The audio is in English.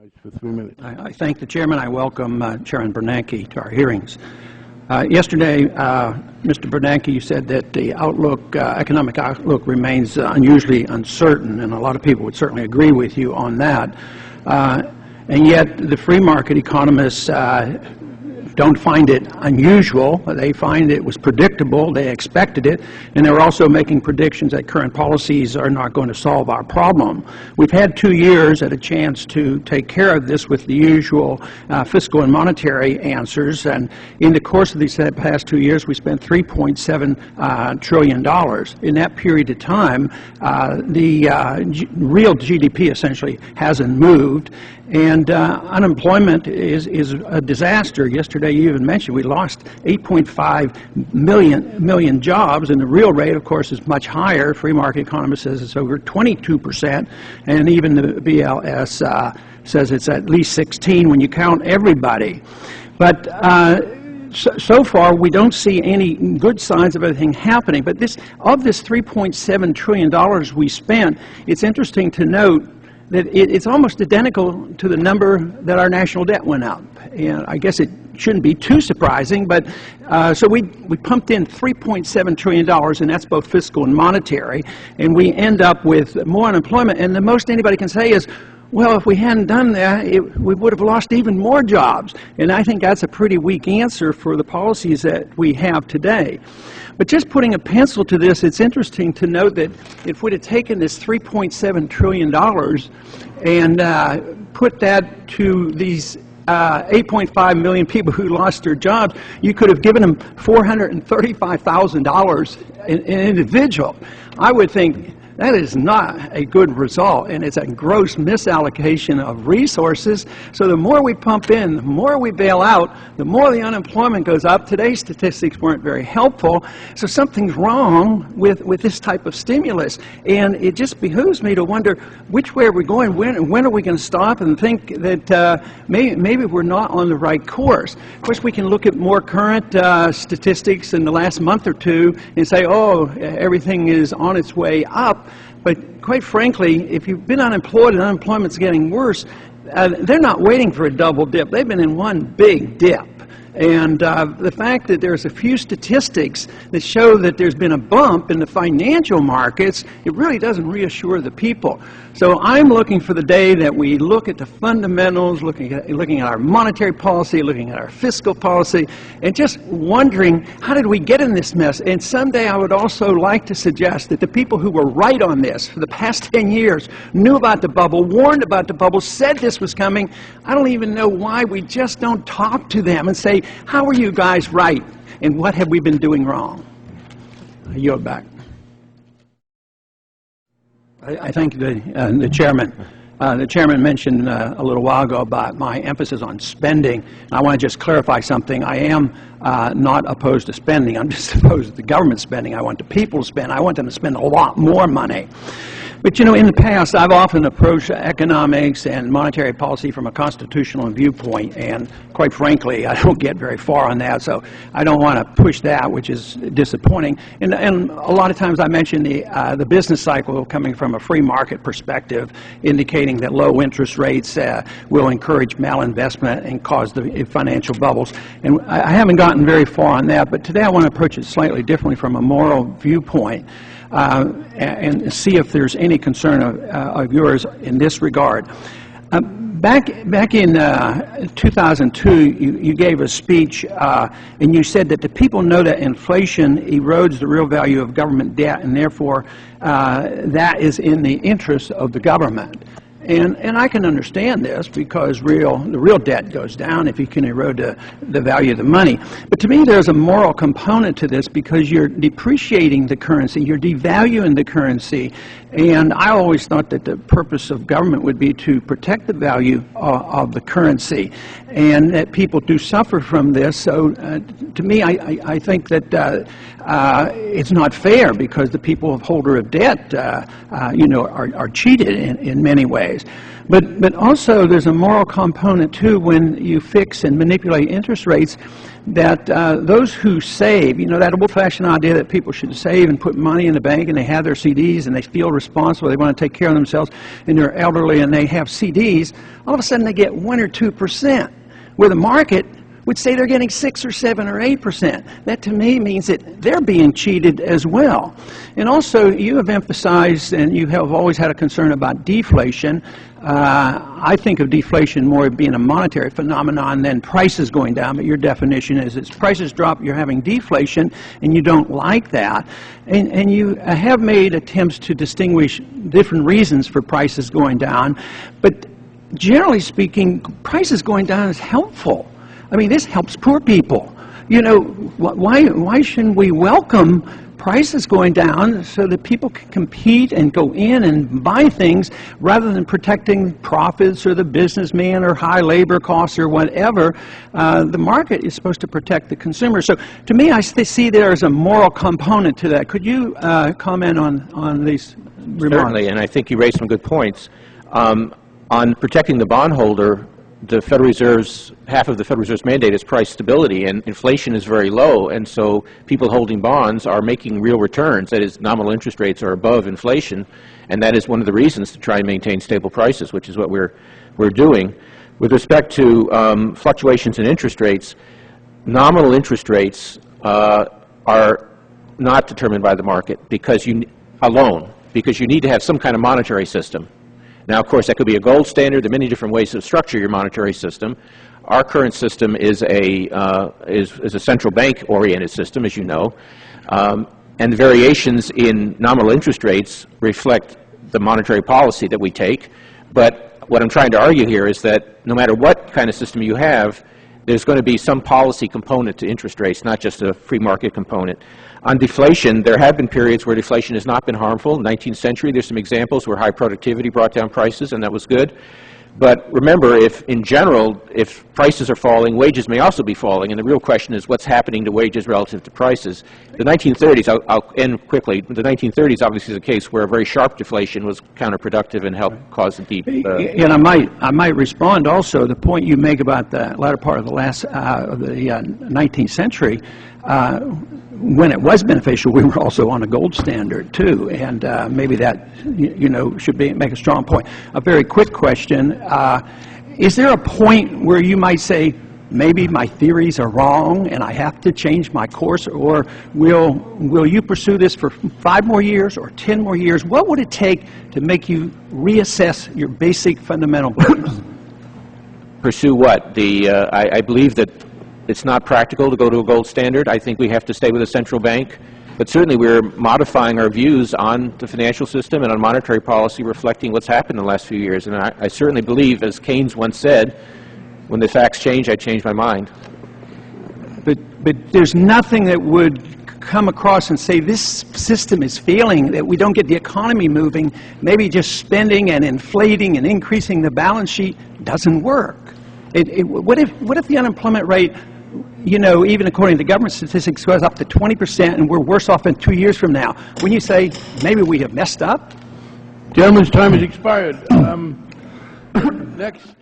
For 3 minutes. I thank the chairman. I welcome Chairman Bernanke to our hearings. Yesterday, Mr. Bernanke, you said that the outlook, economic outlook remains unusually uncertain, and a lot of people would certainly agree with you on that. And yet, the free market economists don't find it unusual. They find it was predictable. They expected it, and they're also making predictions that current policies are not going to solve our problem. We've had 2 years at a chance to take care of this with the usual fiscal and monetary answers, and in the course of these past 2 years, we spent $3.7 trillion. In that period of time, the real GDP essentially hasn't moved, and unemployment is a disaster. Yesterday, you even mentioned we lost 8.5 million jobs, and the real rate, of course, is much higher. Free market economist says it's over 22%, and even the BLS says it's at least 16 when you count everybody. But so far, we don't see any good signs of anything happening. But of this $3.7 trillion we spent, it's interesting to note that it's almost identical to the number that our national debt went up. And I guess it shouldn't be too surprising, but so we pumped in $3.7 trillion, and that's both fiscal and monetary, and we end up with more unemployment. And the most anybody can say is, well, if we hadn't done that, we would have lost even more jobs. And I think that's a pretty weak answer for the policies that we have today. But just putting a pencil to this, it's interesting to note that if we'd have taken this $3.7 trillion and put that to these 8.5 million people who lost their jobs, you could have given them $435,000 an individual. I would think that is not a good result, and it's a gross misallocation of resources. So the more we pump in, the more we bail out, the more the unemployment goes up. Today's statistics weren't very helpful, so something's wrong with this type of stimulus. And it just behooves me to wonder which way are we going, when are we going to stop and think that maybe we're not on the right course. Of course, we can look at more current statistics in the last month or two and say, oh, everything is on its way up. But quite frankly, if you've been unemployed and unemployment's getting worse, they're not waiting for a double dip. They've been in one big dip. And the fact that there's a few statistics that show that there's been a bump in the financial markets, it really doesn't reassure the people. So I'm looking for the day that we look at the fundamentals, looking at our monetary policy, looking at our fiscal policy, and just wondering, how did we get in this mess? And someday I would also like to suggest that the people who were right on this for the past 10 years, knew about the bubble, warned about the bubble, said this was coming, I don't even know why we just don't talk to them and say, how are you guys right, and what have we been doing wrong? I yield back. I thank the chairman. The chairman mentioned a little while ago about my emphasis on spending. I want to just clarify something. I am not opposed to spending. I'm just opposed to the government spending. I want the people to spend. I want them to spend a lot more money. But, you know, in the past, I've often approached economics and monetary policy from a constitutional viewpoint, and quite frankly, I don't get very far on that, so I don't want to push that, which is disappointing. And a lot of times I mention the business cycle coming from a free market perspective, indicating that low interest rates will encourage malinvestment and cause the financial bubbles. And I haven't gotten very far on that, but today I want to approach it slightly differently from a moral viewpoint. And see if there's any concern of yours in this regard. Back in 2002, you gave a speech, and you said that the people know that inflation erodes the real value of government debt, and therefore that is in the interest of the government. And I can understand this because the real debt goes down if you can erode the value of the money. But to me, there's a moral component to this because you're depreciating the currency, you're devaluing the currency. And I always thought that the purpose of government would be to protect the value of the currency, and that people do suffer from this. So to me, I think that it's not fair because the people holder of debt, are cheated in many ways. But also there's a moral component too when you fix and manipulate interest rates. that those who save, you know, that old-fashioned idea that people should save and put money in the bank and they have their CDs and they feel responsible, they want to take care of themselves, and they're elderly and they have CDs, all of a sudden they get 1 or 2%, where the market would say they're getting 6 or 7 or 8%. That to me means that they're being cheated as well. And also, you have emphasized, and you have always had a concern about deflation. I think of deflation more as being a monetary phenomenon than prices going down, but your definition is as prices drop, you're having deflation, and you don't like that. And you have made attempts to distinguish different reasons for prices going down, but generally speaking, prices going down is helpful. I mean, this helps poor people. You know, why shouldn't we welcome prices going down so that people can compete and go in and buy things rather than protecting profits or the businessman or high labor costs or whatever? The market is supposed to protect the consumer. So to me, I see there as a moral component to that. Could you comment on these remarks? Certainly, and I think you raised some good points. On protecting the bondholder, the Federal Reserve's, half of the Federal Reserve's mandate is price stability, and inflation is very low, and so people holding bonds are making real returns. That is, nominal interest rates are above inflation, and that is one of the reasons to try and maintain stable prices, which is what we're doing. With respect to fluctuations in interest rates, nominal interest rates are not determined by the market because you need to have some kind of monetary system. Now, of course, that could be a gold standard. There are many different ways to structure your monetary system. Our current system is a central bank-oriented system, as you know, and the variations in nominal interest rates reflect the monetary policy that we take. But what I'm trying to argue here is that no matter what kind of system you have, there's going to be some policy component to interest rates, not just a free market component. On deflation, there have been periods where deflation has not been harmful. In the 19th century, there's some examples where high productivity brought down prices, and that was good. But remember, in general, if prices are falling, wages may also be falling, and the real question is what's happening to wages relative to prices. The 1930s, I'll end quickly, the 1930s obviously is a case where a very sharp deflation was counterproductive and helped cause a deep... And I might respond also, the point you make about the latter part of the 19th century, when it was beneficial, we were also on a gold standard too, and maybe that should make a strong point. A very quick question: is there a point where you might say, maybe my theories are wrong and I have to change my course, or will you pursue this for 5 more years or 10 more years? What would it take to make you reassess your basic fundamental beliefs? Pursue what? I believe that it's not practical to go to a gold standard. I think we have to stay with a central bank. But certainly we're modifying our views on the financial system and on monetary policy reflecting what's happened in the last few years. And I certainly believe, as Keynes once said, when the facts change, I change my mind. But there's nothing that would come across and say this system is failing, that we don't get the economy moving. Maybe just spending and inflating and increasing the balance sheet doesn't work. What if the unemployment rate, even according to government statistics, goes up to 20% and we're worse off in 2 years from now? When you say maybe we have messed up? Gentleman's time has expired. Next.